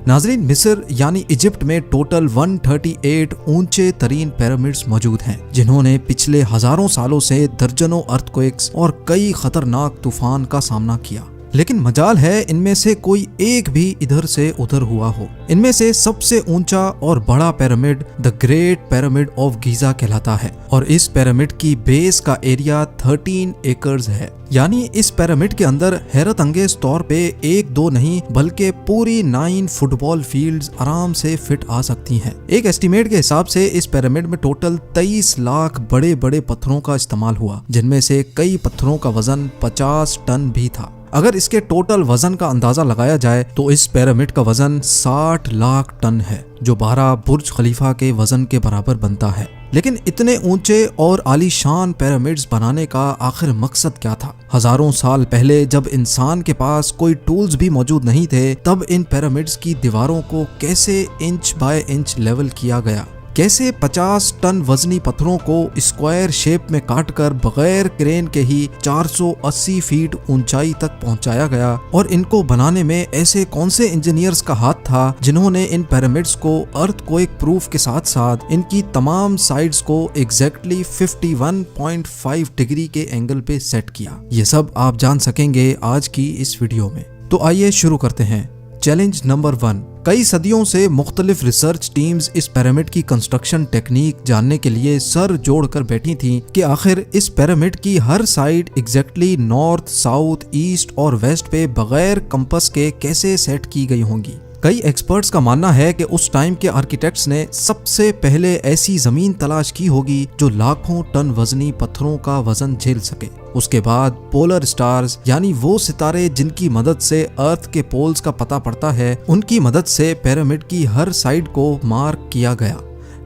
नाजरीन, मिस्र यानी इजिप्ट में टोटल 138 ऊंचे तरीन पिरामिड्स मौजूद हैं, जिन्होंने पिछले हजारों सालों से दर्जनों अर्थक्वेक्स और कई खतरनाक तूफान का सामना किया। लेकिन मजाल है इनमें से कोई एक भी इधर से उधर हुआ हो। इनमें से सबसे ऊंचा और बड़ा pyramid the great pyramid of Giza कहलाता है और इस पिरामिड की बेस का एरिया 13 एकर्स है। यानी इस पिरामिड के अंदर हैरत अंगेज तौर पे एक दो नहीं बल्कि पूरी 9 फुटबॉल फील्ड्स आराम से फिट आ सकती हैं। एक एस्टीमेट के हिसाब से इस पिरामिड में टोटल 23 लाख बड़े बड़े पत्थरों का इस्तेमाल हुआ, जिनमें से कई पत्थरों का वजन 50 टन भी था। अगर इसके टोटल वजन का अंदाजा लगाया जाए तो इस पिरामिड का वजन 60 लाख टन है, जो 12 बुर्ज खलीफा के वजन के बराबर बनता है। लेकिन इतने ऊंचे और आलीशान पिरामिड्स बनाने का आखिर मकसद क्या था? हजारों साल पहले जब इंसान के पास कोई टूल्स भी मौजूद नहीं थे, तब इन पिरामिड्स की दीवारों को कैसे इंच बाय इंच लेवल किया गया? कैसे 50 टन वजनी पत्थरों को स्क्वायर शेप में काटकर बगैर क्रेन के ही 480 फीट ऊंचाई तक पहुंचाया गया? और इनको बनाने में ऐसे कौन से इंजीनियर्स का हाथ था जिन्होंने इन पिरामिड्स को अर्थक्वेक प्रूफ के साथ साथ इनकी तमाम साइड्स को एग्जैक्टली 51.5 डिग्री के एंगल पे सेट किया? ये सब आप जान सकेंगे आज की इस वीडियो में। तो आइए शुरू करते हैं। Challenge number 1। कई सदियों से मुख्तलिफ रिसर्च टीम्स इस पिरामिड की कंस्ट्रक्शन टेक्निक जानने के लिए सर जोड़कर बैठी थीं कि आखिर इस पिरामिड की हर side exactly north, south, east और वेस्ट पे बगैर कंपास के कैसे सेट की गई होंगी। कई एक्सपर्ट्स का मानना है कि उस टाइम के आर्किटेक्ट्स ने सबसे पहले ऐसी जमीन तलाश की होगी जो लाखों टन वजनी पत्थरों का वजन झेल सके। उसके बाद पोलर स्टार्स यानी वो सितारे जिनकी मदद से अर्थ के पोल्स का पता पड़ता है, उनकी मदद से पिरामिड की हर साइड को मार्क किया गया।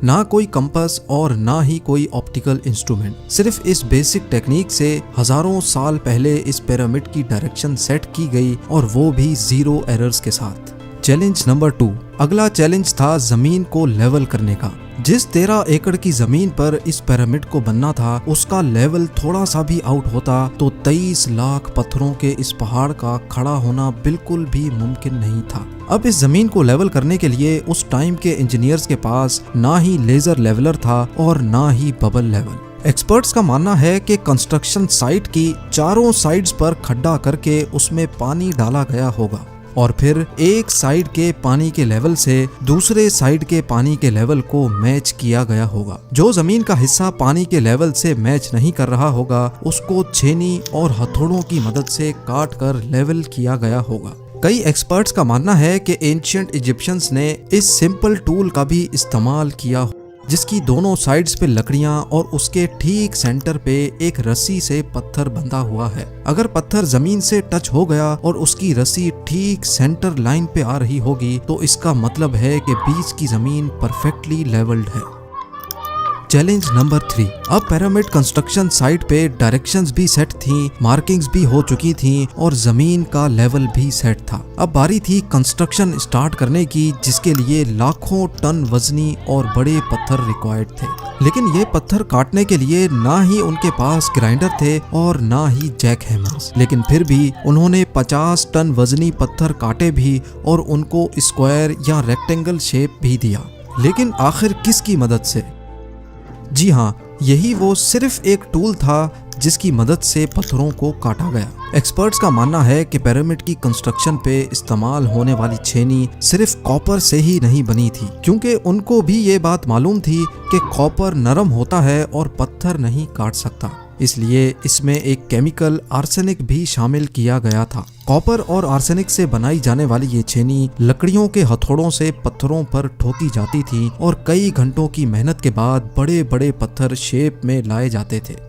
ना कोई कंपास और ना ही कोई ऑप्टिकल इंस्ट्रूमेंट। सिर्फ इस बेसिक टेक्निक से हजारों साल पहले इस पिरामिड की डायरेक्शन सेट की गई और वो भी 0 एरर्स के साथ। Challenge number 2। अगला चैलेंज था जमीन को लेवल करने का। जिस 13 एकड़ की जमीन पर इस पिरामिड को बनना था, उसका लेवल थोड़ा सा भी आउट होता तो 23 लाख पत्थरों के इस पहाड़ का खड़ा होना बिल्कुल भी मुमकिन नहीं था। अब इस जमीन को लेवल करने के लिए उस टाइम के इंजीनियर्स के पास ना ही लेजर लेवलर था और ना ही बबल लेवल। एक्सपर्ट्स का मानना है कि कंस्ट्रक्शन साइट की चारों साइड्स पर खड्डा करके उसमें पानी डाला गया होगा और फिर एक साइड के पानी के लेवल से दूसरे साइड के पानी के लेवल को मैच किया गया होगा। जो जमीन का हिस्सा पानी के लेवल से मैच नहीं कर रहा होगा, उसको छेनी और हथौड़ों की मदद से काट कर लेवल किया गया होगा। कई एक्सपर्ट्स का मानना है कि एंशिएंट इजिप्शियंस ने इस सिंपल टूल का भी इस्तेमाल किया, जिसकी दोनों साइड्स पे लकड़ियां और उसके ठीक सेंटर पे एक रस्सी से पत्थर बंधा हुआ है। अगर पत्थर जमीन से टच हो गया और उसकी रस्सी ठीक सेंटर लाइन पे आ रही होगी तो इसका मतलब है कि बीच की जमीन परफेक्टली लेवल्ड है। Challenge number 3। अब पिरामिड कंस्ट्रक्शन साइट पे डायरेक्शंस भी सेट थीं, मार्किंग्स भी हो चुकी थीं और जमीन का लेवल भी सेट था। अब बारी थी कंस्ट्रक्शन स्टार्ट करने की, जिसके लिए लाखों टन वजनी और बड़े पत्थर रिक्वायर्ड थे। लेकिन ये पत्थर काटने के लिए ना ही उनके पास ग्राइंडर थे और ना ही जैक हैमर्स। लेकिन फिर भी उन्होंने 50 टन वजनी पत्थर काटे भी और उनको स्क्वायर या रेक्टेंगल शेप भी दिया। लेकिन आखिर किसकी मदद से? जी हाँ, यही वो सिर्फ एक टूल था जिसकी मदद से पत्थरों को काटा गया। एक्सपर्ट्स का मानना है कि पिरामिड की कंस्ट्रक्शन पे इस्तेमाल होने वाली छेनी सिर्फ कॉपर से ही नहीं बनी थी, क्योंकि उनको भी ये बात मालूम थी कि कॉपर नरम होता है और पत्थर नहीं काट सकता। इसलिए इसमें एक केमिकल आर्सेनिक भी शामिल किया गया था। कॉपर और आर्सेनिक से बनाई जाने वाली ये छेनी लकड़ियों के हथौड़ों से पत्थरों पर ठोकी जाती थी और कई घंटों की मेहनत के बाद बड़े बड़े पत्थर शेप में लाए जाते थे।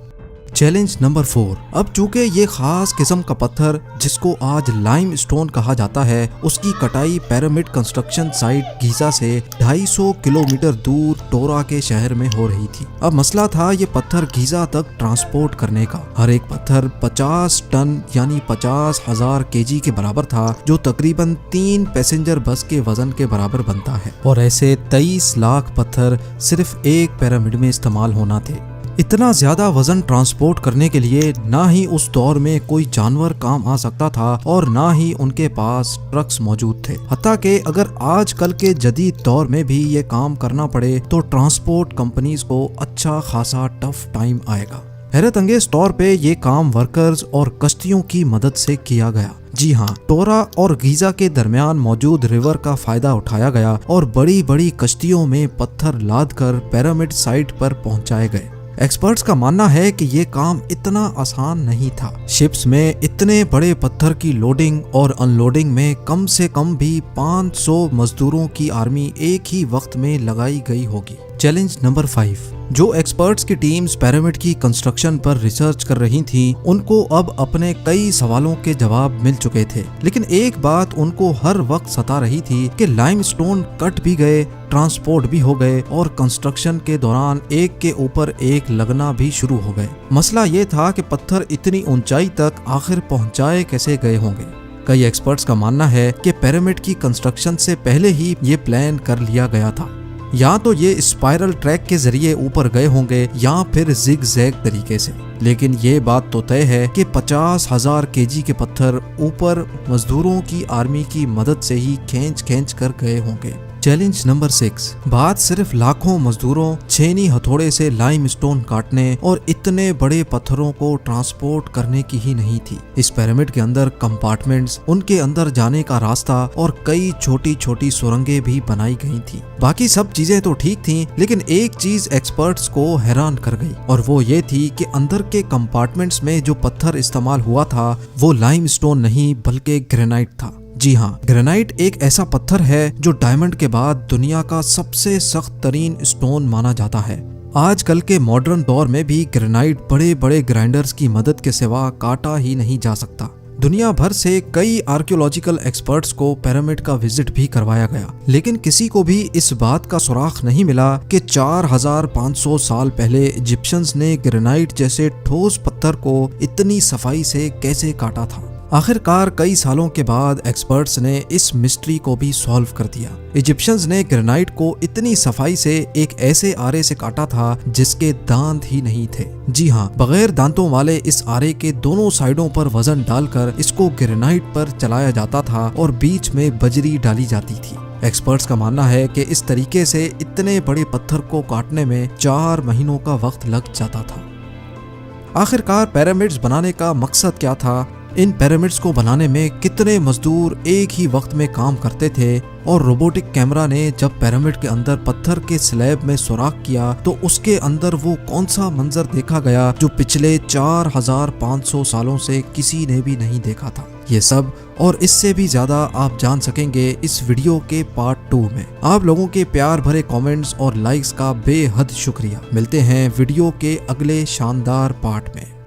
Challenge number 4। अब चूंकि ये खास किस्म का पत्थर जिसको आज लाइम स्टोन कहा जाता है, उसकी कटाई पिरामिड कंस्ट्रक्शन साइट गीजा से 250 किलोमीटर दूर टोरा के शहर में हो रही थी। अब मसला था ये पत्थर गीजा तक ट्रांसपोर्ट करने का। हर एक पत्थर 50 टन यानी 50,000 केजी के बराबर था, जो तकरीबन 3 पैसेंजर बस के वजन के बराबर बनता है। और ऐसे 23 लाख पत्थर सिर्फ एक पिरामिड में इस्तेमाल होना थे। इतना ज्यादा वजन ट्रांसपोर्ट करने के लिए ना ही उस दौर में कोई जानवर काम आ सकता था और ना ही उनके पास ट्रक्स मौजूद थे। हत्ता कि अगर आजकल के जदीद दौर में भी ये काम करना पड़े तो ट्रांसपोर्ट कंपनीज को अच्छा खासा टफ टाइम आएगा। हैरत अंगेज तौर पे ये काम वर्कर्स और कश्तियों की मदद से किया गया। जी हाँ, टोरा और गीजा के दरमियान मौजूद रिवर का फायदा उठाया गया और बड़ी बड़ी कश्तियों में पत्थर लाद कर पिरामिड साइट पर पहुंचाए गए। एक्सपर्ट्स का मानना है कि ये काम इतना आसान नहीं था। शिप्स में इतने बड़े पत्थर की लोडिंग और अनलोडिंग में कम से कम भी 500 मजदूरों की आर्मी एक ही वक्त में लगाई गई होगी। Challenge number 5। जो एक्सपर्ट्स की टीम्स पिरामिड की कंस्ट्रक्शन पर रिसर्च कर रही थी, उनको अब अपने कई सवालों के जवाब मिल चुके थे, लेकिन एक बात उनको हर वक्त सता रही थी कि लाइमस्टोन कट भी गए, ट्रांसपोर्ट भी हो गए और कंस्ट्रक्शन के दौरान एक के ऊपर एक लगना भी शुरू हो गए। मसला ये था कि पत्थर इतनी ऊंचाई तक आखिर पहुंचाए कैसे गए होंगे। कई एक्सपर्ट्स का मानना है कि पिरामिड की कंस्ट्रक्शन से पहले ही ये प्लान कर लिया गया था। या तो ये स्पाइरल ट्रैक के जरिए ऊपर गए होंगे या फिर जिग जैग तरीके से, लेकिन ये बात तो तय है कि 50,000 केजी के पत्थर ऊपर मजदूरों की आर्मी की मदद से ही खींच कर गए होंगे। Challenge number 6। बात सिर्फ लाखों मजदूरों छेनी हथौड़े से लाइमस्टोन काटने और इतने बड़े पत्थरों को ट्रांसपोर्ट करने की ही नहीं थी। इस पिरामिड के अंदर कंपार्टमेंट्स, उनके अंदर जाने का रास्ता और कई छोटी छोटी सुरंगें भी बनाई गई थी। बाकी सब चीजें तो ठीक थी, लेकिन एक चीज एक्सपर्ट्स को हैरान कर गई और वो ये थी कि अंदर के कंपार्टमेंट्स में जो पत्थर इस्तेमाल हुआ था वो लाइमस्टोन नहीं बल्कि ग्रेनाइट था। जी हाँ, ग्रेनाइट एक ऐसा पत्थर है जो डायमंड के बाद दुनिया का सबसे सख्त तरीन स्टोन माना जाता है। आजकल के मॉडर्न दौर में भी ग्रेनाइट बड़े बड़े ग्राइंडर्स की मदद के सिवा काटा ही नहीं जा सकता। दुनिया भर से कई आर्कियोलॉजिकल एक्सपर्ट्स को पिरामिड का विजिट भी करवाया गया, लेकिन किसी को भी इस बात का सुराग नहीं मिला कि 4500 साल पहले इजिप्शियंस ने ग्रेनाइट जैसे ठोस पत्थर को इतनी सफाई से कैसे काटा था। आखिरकार कई सालों के बाद एक्सपर्ट्स ने इस मिस्ट्री को भी सॉल्व कर दिया। इजिप्शियंस ने ग्रेनाइट को इतनी सफाई से एक ऐसे आरे से काटा था जिसके दांत ही नहीं थे। जी हाँ, बगैर दांतों वाले इस आरे के दोनों साइडों पर वजन डालकर इसको ग्रेनाइट पर चलाया जाता था और बीच में बजरी डाली जाती थी। एक्सपर्ट्स का मानना है कि इस तरीके से इतने बड़े पत्थर को काटने में 4 महीनों का वक्त लग जाता था। आखिरकार पिरामिड्स बनाने का मकसद क्या था? इन पिरामिड्स को बनाने में कितने मजदूर एक ही वक्त में काम करते थे? और रोबोटिक कैमरा ने जब पिरामिड के अंदर पत्थर के स्लैब में सुराख किया तो उसके अंदर वो कौन सा मंजर देखा गया जो पिछले 4500 सालों से किसी ने भी नहीं देखा था? ये सब और इससे भी ज्यादा आप जान सकेंगे इस वीडियो के पार्ट 2 में। आप लोगों के प्यार भरे कमेंट्स और लाइक्स का बेहद शुक्रिया। मिलते हैं वीडियो के अगले शानदार पार्ट में।